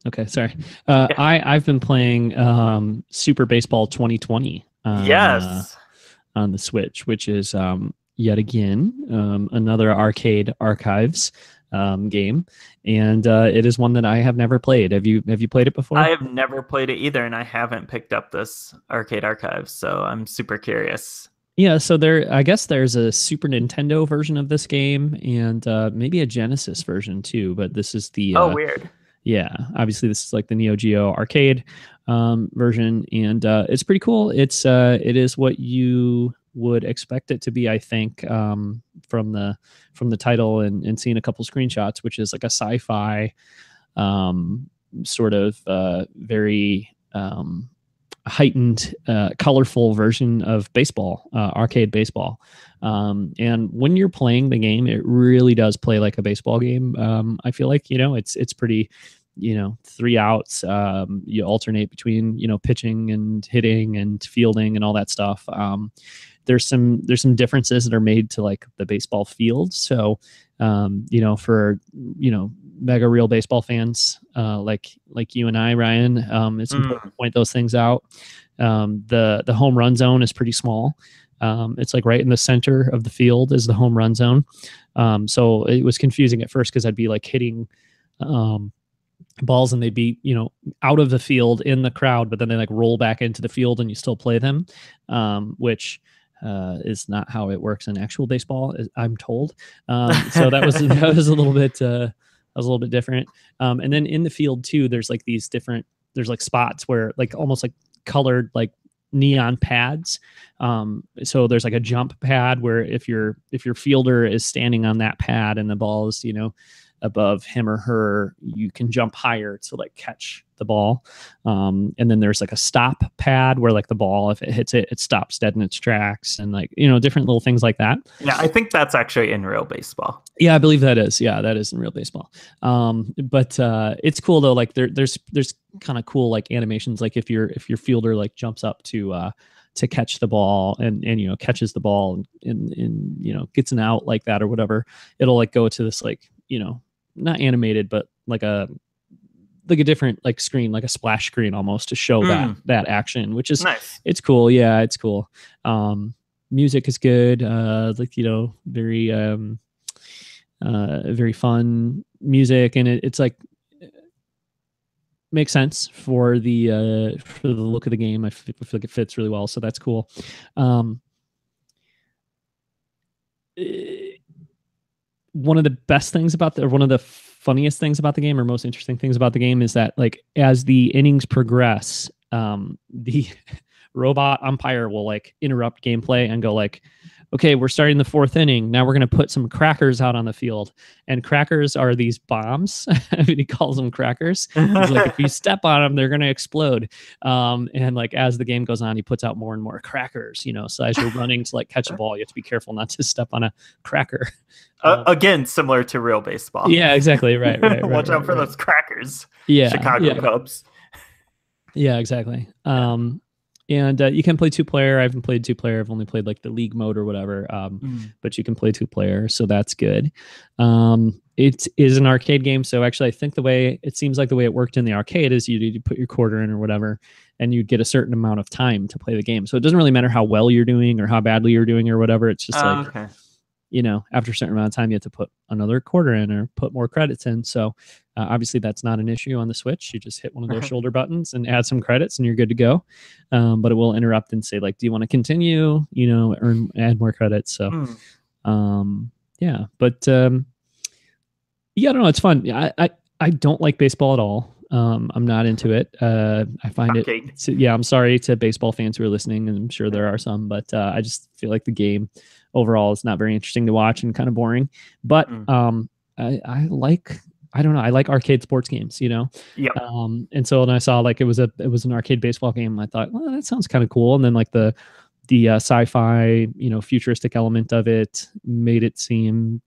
Okay, sorry. I've been playing Super Baseball 2020 Yes. on the Switch, which is yet again another Arcade Archives game, and it is one that I have never played. Have you played it before? I have never played it either, and I haven't picked up this Arcade Archives, so I'm super curious. Yeah, so I guess there's a Super Nintendo version of this game, and maybe a Genesis version too. But this is the weird. Yeah, obviously this is like the Neo Geo arcade version, and it's pretty cool. It is what you would expect it to be, I think, from the title and seeing a couple screenshots, which is like a sci-fi sort of very heightened, colorful version of baseball, arcade baseball. And when you're playing the game, it really does play like a baseball game. I feel like, it's pretty, 3 outs. You alternate between, pitching and hitting and fielding and all that stuff. There's some differences that are made to like the baseball field. So, for, mega real baseball fans, like you and I, Ryan, it's important to point those things out. The home run zone is pretty small. It's like right in the center of the field is the home run zone. So it was confusing at first because I'd be like hitting, balls and they'd be, out of the field in the crowd, but then they like roll back into the field and you still play them, which is not how it works in actual baseball, I'm told. So that was a little bit different. And then in the field too, there's like there's like spots where like almost like colored like neon pads. So there's like a jump pad where if your fielder is standing on that pad and the ball is, above him or her, you can jump higher to like catch the ball. And then there's like a stop pad where like the ball, if it hits it, it stops dead in its tracks, and like, different little things like that. Yeah, I think that's actually in real baseball. Yeah, I believe that is. Yeah, that is in real baseball. But it's cool though. Like there's kind of cool like animations. Like if your fielder like jumps up to catch the ball and catches the ball and gets an out like that or whatever, it'll like go to this like, not animated, but like a different like screen, like a splash screen almost, to show that action, which is nice. It's cool. Yeah, it's cool. Music is good. Like, very very fun music, and it's like makes sense for the look of the game. I feel like it fits really well, so that's cool. One of the best things one of the funniest things about the game, or most interesting things about the game, is that like as the innings progress, the robot umpire will like interrupt gameplay and go like, okay, we're starting the 4th inning. Now we're going to put some crackers out on the field. And crackers are these bombs. I mean, he calls them crackers. He's like, if you step on them, they're going to explode. And like, as the game goes on, he puts out more and more crackers, so as you're running to like catch a ball, you have to be careful not to step on a cracker. Again, similar to real baseball. Yeah, exactly. Right. Watch out for those crackers. Yeah. Chicago Cubs. Yeah, exactly. And you can play 2-player. I haven't played 2-player. I've only played like the league mode or whatever. But you can play 2-player, so that's good. It is an arcade game, so actually I think the way it worked in the arcade is you put your quarter in or whatever, and you'd get a certain amount of time to play the game. So it doesn't really matter how well you're doing or how badly you're doing or whatever. It's just like, okay. After a certain amount of time, you have to put another quarter in or put more credits in. So obviously that's not an issue on the Switch. You just hit one of those shoulder buttons and add some credits and you're good to go. But it will interrupt and say like, do you want to continue, add more credits. So yeah, but yeah, I don't know. It's fun. I don't like baseball at all. I'm not into it. I find I'm sorry to baseball fans who are listening, and I'm sure there are some, but I just feel like the game overall is not very interesting to watch and kind of boring. But I like arcade sports games, Yep. And so when I saw like it was an arcade baseball game, I thought, well, that sounds kind of cool. And then like the sci-fi, futuristic element of it made it seem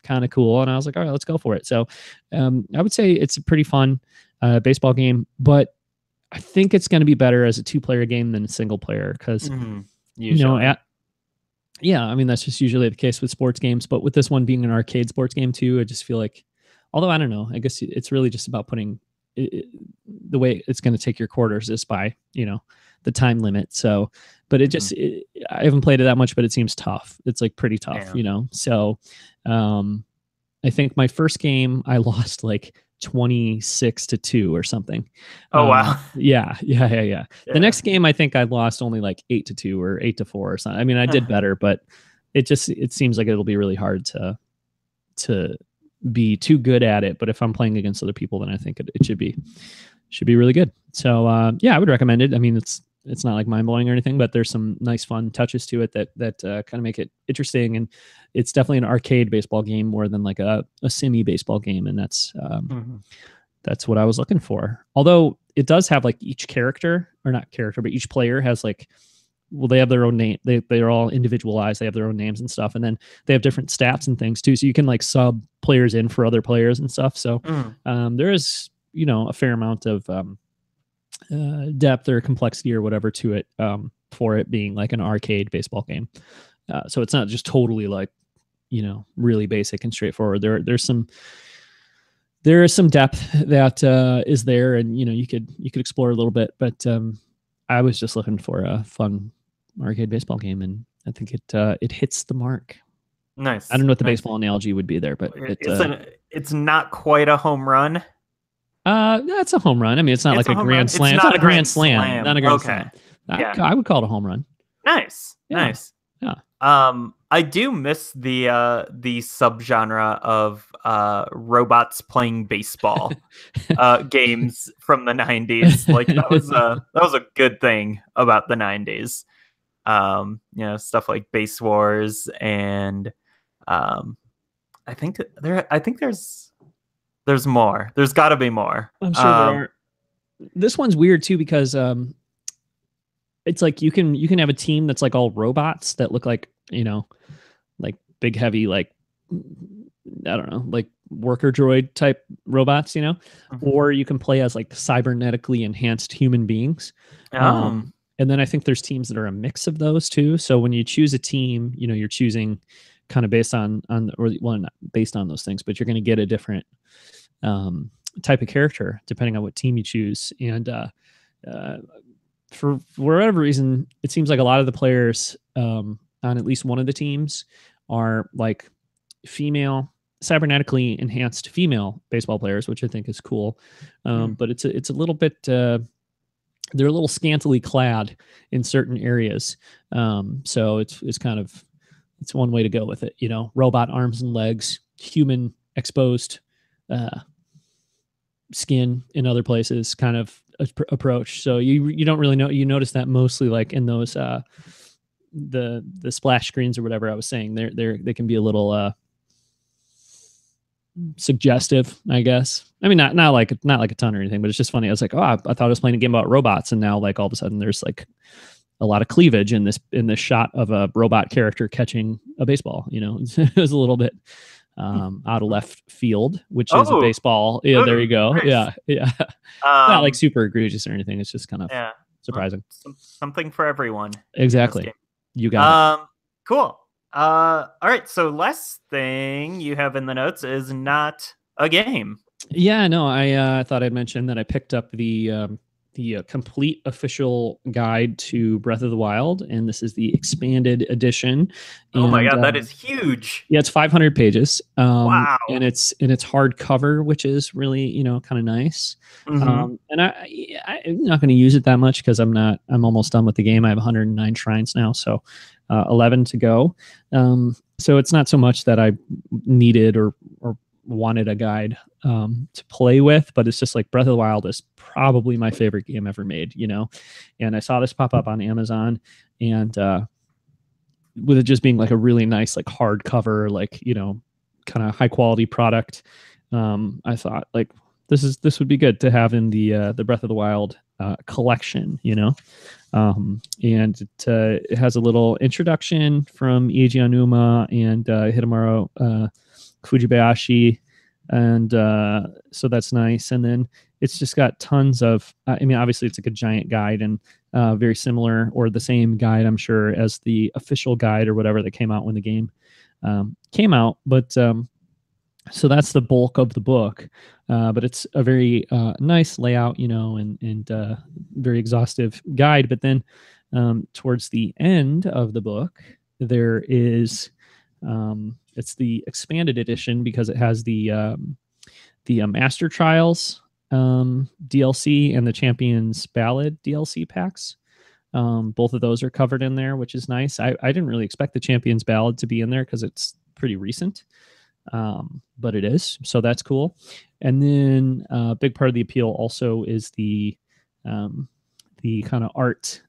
kind of cool. And I was like, all right, let's go for it. So I would say it's a pretty fun baseball game, but I think it's going to be better as a 2-player game than a single player because, yeah, I mean, that's just usually the case with sports games. But with this one being an arcade sports game too, I just feel like, although I don't know, I guess it's really just about putting the way it's going to take your quarters is by, the time limit. So, but it just, I haven't played it that much, but it seems tough. It's like pretty tough, So, I think my first game I lost like 26-2 or something. Oh, wow. Yeah. The next game I think I lost only like 8-2 or 8-4 or something. I mean, I did better, but it seems like it'll be really hard to be too good at it. But if I'm playing against other people, then I think it should be really good. So yeah, I would recommend it. I mean, it's not like mind blowing or anything, but there's some nice fun touches to it that kind of make it interesting. And it's definitely an arcade baseball game more than like a semi baseball game. And that's what I was looking for. Although it does have like each character, or not character, but each player has like, well, they have their own name. They're all individualized. They have their own names and stuff. And then they have different stats and things too. So you can like sub players in for other players and stuff. So there is, a fair amount of depth or complexity or whatever to it for it being like an arcade baseball game. So it's not just totally like, really basic and straightforward. There is some depth that is there, and you could explore a little bit. But I was just looking for a fun arcade baseball game, and I think it hits the mark. Nice. I don't know what the baseball analogy would be there, but it's not quite a home run. That's a home run. I mean, it's not like a grand slam. It's not a grand slam. Not a grand slam. I would call it a home run. Nice. Yeah. Nice. Yeah. I do miss the subgenre of robots playing baseball games from the 90s. Like that was a good thing about the 90s. Stuff like Base Wars, and I think there's more. There's got to be more. I'm sure there are. This one's weird too because it's like you can have a team that's like all robots that look like like big heavy, like I don't know, like worker droid type robots, or you can play as like cybernetically enhanced human beings. And then I think there's teams that are a mix of those too. So when you choose a team, you're choosing kind of based on not based on those things, but you're going to get a different type of character depending on what team you choose. And for whatever reason, it seems like a lot of the players on at least one of the teams are like female, cybernetically enhanced female baseball players, which I think is cool. But it's a little bit they're a little scantily clad in certain areas. So it's kind of, it's one way to go with it, robot arms and legs, human exposed skin in other places kind of approach. So you don't really know, you notice that mostly like in those the splash screens or whatever I was saying, they can be a little suggestive, I guess. I mean, not like a ton or anything, but it's just funny. I was like, I thought I was playing a game about robots, and now like all of a sudden there's like a lot of cleavage in this shot of a robot character catching a baseball. It was a little bit out of left field, which is a baseball. Yeah, there you go. Nice. Yeah. Not like super egregious or anything. It's just kind of surprising. Something for everyone. Exactly. You got it. Cool. All right. So last thing you have in the notes is not a game. Yeah, no, I thought I'd mention that I picked up the complete official guide to Breath of the Wild, and this is the expanded edition. Oh my God, that is huge! Yeah, it's 500 pages. Wow, and it's hardcover, which is really kind of nice. And I'm not going to use it that much because I'm almost done with the game. I have 109 shrines now, so 11 to go. So it's not so much that I needed or wanted a guide to play with, but it's just like Breath of the Wild is probably my favorite game ever made, and I saw this pop up on Amazon, and with it just being like a really nice like hardcover, like kind of high quality product, I thought like this would be good to have in the Breath of the Wild collection, And it has a little introduction from Eiji Aonuma and Hidemaru Fujibayashi, and so that's nice. And then it's just got tons of, I mean, obviously it's like a giant guide, and very similar or the same guide, I'm sure, as the official guide or whatever that came out when the game came out. But so that's the bulk of the book, but it's a very nice layout, and very exhaustive guide. But then towards the end of the book, there is it's the expanded edition, because it has the Master Trials DLC and the Champions Ballad DLC packs. Both of those are covered in there, which is nice. I didn't really expect the Champions Ballad to be in there because it's pretty recent. But it is, so that's cool. And then a big part of the appeal also is the kind of art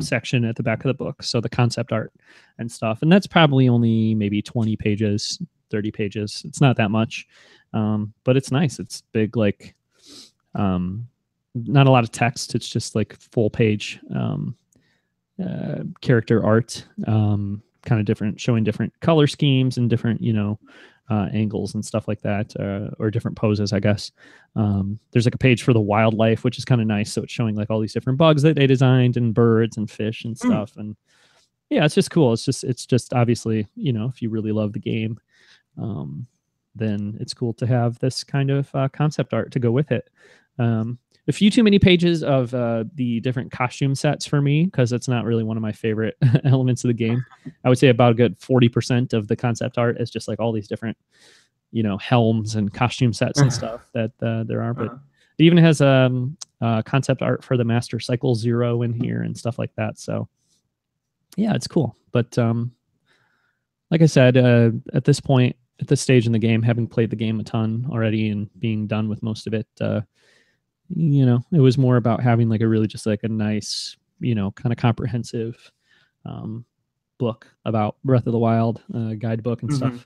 section at the back of the book, so the concept art and stuff. And that's probably only maybe 20 pages, 30 pages. It's not that much, but it's nice. It's big, like not a lot of text. It's just like full page character art, kind of different, showing different color schemes and different, angles and stuff like that, or different poses, I guess. There's like a page for the wildlife, which is kind of nice. So it's showing like all these different bugs that they designed, and birds and fish and stuff. And yeah, it's just cool. It's just obviously, if you really love the game, then it's cool to have this kind of concept art to go with it. A few too many pages of the different costume sets for me, because it's not really one of my favorite elements of the game. I would say about a good 40% of the concept art is just like all these different, helms and costume sets and stuff that there are. But it even has concept art for the Master Cycle Zero in here and stuff like that. So yeah, it's cool. But like I said, at this point, at this stage in the game, having played the game a ton already and being done with most of it, it was more about having like a really just like a nice, kind of comprehensive book about Breath of the Wild, guidebook and stuff.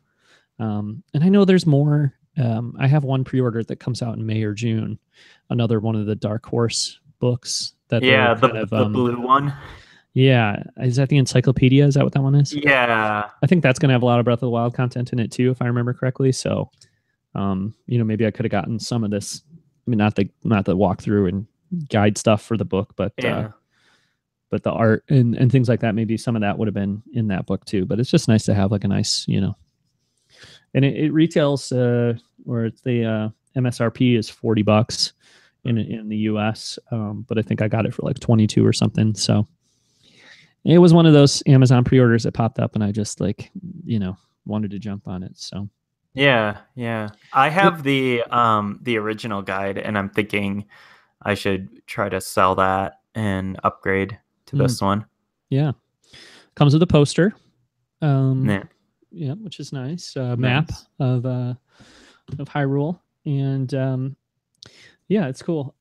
And I know there's more. I have one pre-order that comes out in May or June, another one of the Dark Horse books that the blue one. Yeah, is that the encyclopedia? Is that what that one is? Yeah, I think that's going to have a lot of Breath of the Wild content in it too, if I remember correctly. So maybe I could have gotten some of this. I mean, not the walkthrough and guide stuff for the book, but the art and things like that. Maybe some of that would have been in that book too. But it's just nice to have like a nice, and it retails or it's the MSRP is $40 in the US, but I think I got it for like 22 or something. So it was one of those Amazon pre-orders that popped up, and I just wanted to jump on it. So. Yeah. I have the original guide, and I'm thinking I should try to sell that and upgrade to this one. Yeah. Comes with a poster. Yeah, which is nice. Map of Hyrule. And yeah, it's cool.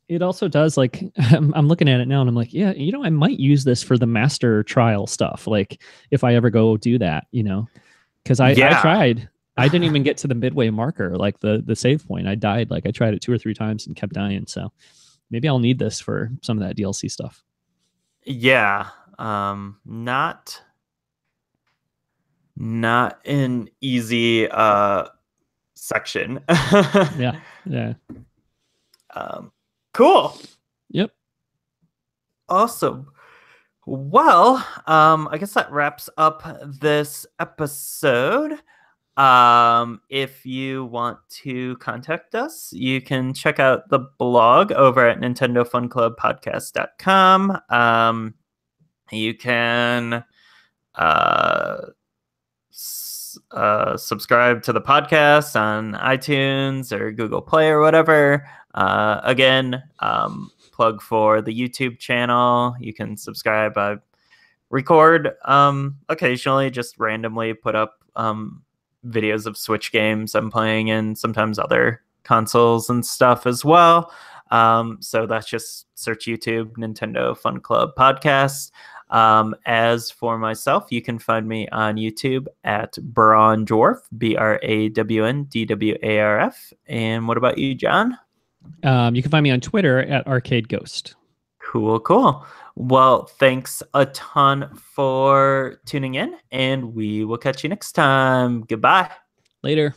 It also does, like, I'm looking at it now and I'm like, yeah, I might use this for the master trial stuff. Like if I ever go do that, because I tried. I didn't even get to the midway marker, like the save point. I died. Like I tried it 2 or 3 times and kept dying. So maybe I'll need this for some of that DLC stuff. Yeah. Not an easy section. Yeah. Cool. Yep. Awesome. Well, I guess that wraps up this episode. If you want to contact us, you can check out the blog over at nintendofunclubpodcast.com. You can subscribe to the podcast on iTunes or Google Play or whatever. Again, plug for the YouTube channel. You can subscribe. I record occasionally, just randomly put up videos of Switch games I'm playing, and sometimes other consoles and stuff as well. So that's just search YouTube, Nintendo Fun Club Podcast. As for myself, you can find me on YouTube at Brawn Dwarf, BRAWNDWARF. And what about you, John? You can find me on Twitter at Arcade Ghost. Cool. Well, thanks a ton for tuning in, and we will catch you next time. Goodbye. Later.